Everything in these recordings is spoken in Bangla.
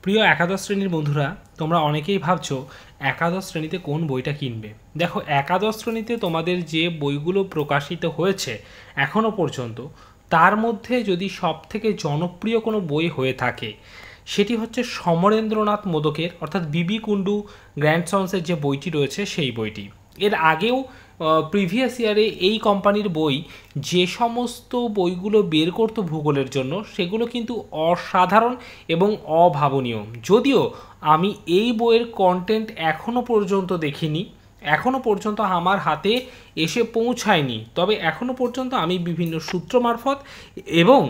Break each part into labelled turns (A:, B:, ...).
A: প্রিয় একাদশ শ্রেণীর বন্ধুরা, তোমরা অনেকেই ভাবছো একাদশ শ্রেণীতে কোন বইটা কিনবে। দেখো, একাদশ শ্রেণীতে তোমাদের যে বইগুলো প্রকাশিত হয়েছে এখনও পর্যন্ত, তার মধ্যে যদি সবথেকে জনপ্রিয় কোনো বই হয়ে থাকে সেটি হচ্ছে সমরেন্দ্রনাথ মোদকের অর্থাৎ বিবি কুণ্ডু গ্র্যান্ডসন্সের যে বইটি রয়েছে সেই বইটি। এর আগেও প্রিভিয়াস ইয়ারে এই কোম্পানির বই যে সমস্ত বইগুলো বের করতো ভূগোলের জন্য, সেগুলো কিন্তু অসাধারণ এবং অভাবনীয়। যদিও আমি এই বইয়ের কন্টেন্ট এখনও পর্যন্ত দেখিনি, এখনও পর্যন্ত আমার হাতে এসে পৌঁছায়নি, তবে এখনও পর্যন্ত আমি বিভিন্ন সূত্র মারফত এবং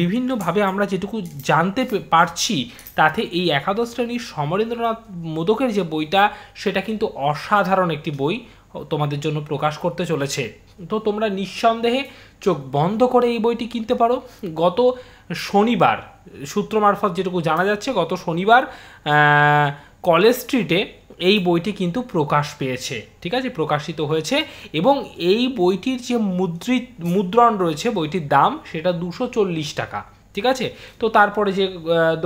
A: বিভিন্নভাবে আমরা যেটুকু জানতে পারছি তাতে এই একাদশ শ্রেণীর সমরেন্দ্রনাথ মোদকের যে বইটা, সেটা কিন্তু অসাধারণ একটি বই তোমাদের জন্য প্রকাশ করতে চলেছে। তো তোমরা নিঃসন্দেহে চোখ বন্ধ করে এই বইটি কিনতে পারো। গত শনিবার, সূত্র মারফত যেটুকু জানা যাচ্ছে, গত শনিবার কলেজ স্ট্রিটে এই বইটি কিন্তু প্রকাশ পেয়েছে, ঠিক আছে, প্রকাশিত হয়েছে। এবং এই বইটির যে মুদ্রণ রয়েছে, বইটির দাম সেটা 240 টাকা, ঠিক আছে। তো তারপরে যে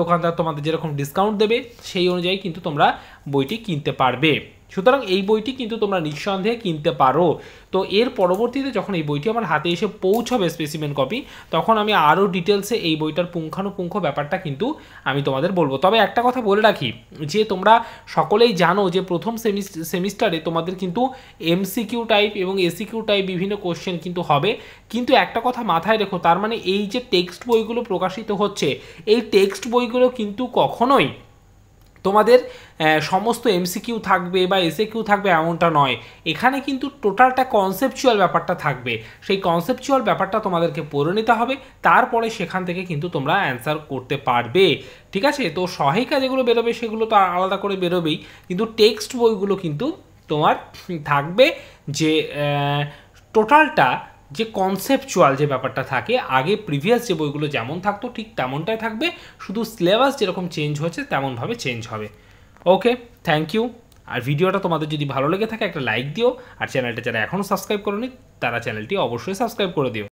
A: দোকানদার তোমাদের যেরকম ডিসকাউন্ট দেবে সেই অনুযায়ী কিন্তু তোমরা বইটি কিনতে পারবে। সুতরাং এই বইটি কিন্তু তোমরা নিঃসন্দেহে কিনতে পারো। তো এর পরবর্তীতে যখন এই বইটি আমার হাতে এসে পৌঁছাবে স্পেসিমেন কপি, তখন আমি আরও ডিটেলসে এই বইটার পুঙ্খানুপুঙ্খ ব্যাপারটা কিন্তু আমি তোমাদের বলবো। তবে একটা কথা বলে রাখি যে তোমরা সকলেই জানো যে প্রথম সেমিস্টারে তোমাদের কিন্তু এমসিকিউ টাইপ এবং এসিকিউ টাইপ বিভিন্ন কোশ্চেন কিন্তু হবে। কিন্তু একটা কথা মাথায় রেখো, তার মানে এই যে টেক্সট বইগুলো প্রকাশিত হচ্ছে, এই টেক্সট বইগুলো কিন্তু কখনোই তোমাদের সমস্ত এমসিকিউ থাকবে বা এসএকিউ থাকবে এমনটা নয়। এখানে কিন্তু টোটালটা কনসেপচুয়াল ব্যাপারটা থাকবে। সেই কনসেপচুয়াল ব্যাপারটা তোমাদেরকে পড়ে নিতে হবে, তারপরে সেখান থেকে কিন্তু তোমরা অ্যান্সার করতে পারবে, ঠিক আছে। তো সহায়িকা যেগুলো বেরোবে সেগুলো তো আলাদা করে বেরোবেই, কিন্তু টেক্সট বইগুলো কিন্তু তোমার থাকবে যে টোটালটা যে কনসেপচুয়াল যে ব্যাপারটা থাকে, আগে প্রিভিয়াস যে বইগুলো যেমন থাকতো ঠিক তেমনটাই থাকবে, শুধু সিলেবাস যেরকম চেঞ্জ হচ্ছে তেমনভাবে চেঞ্জ হবে। ওকে, থ্যাংক ইউ। আর ভিডিওটা তোমাদের যদি ভালো লেগে থাকে একটা লাইক দিও, আর চ্যানেলটা যারা এখনও সাবস্ক্রাইব করোনি তারা চ্যানেলটি অবশ্যই সাবস্ক্রাইব করে দিও।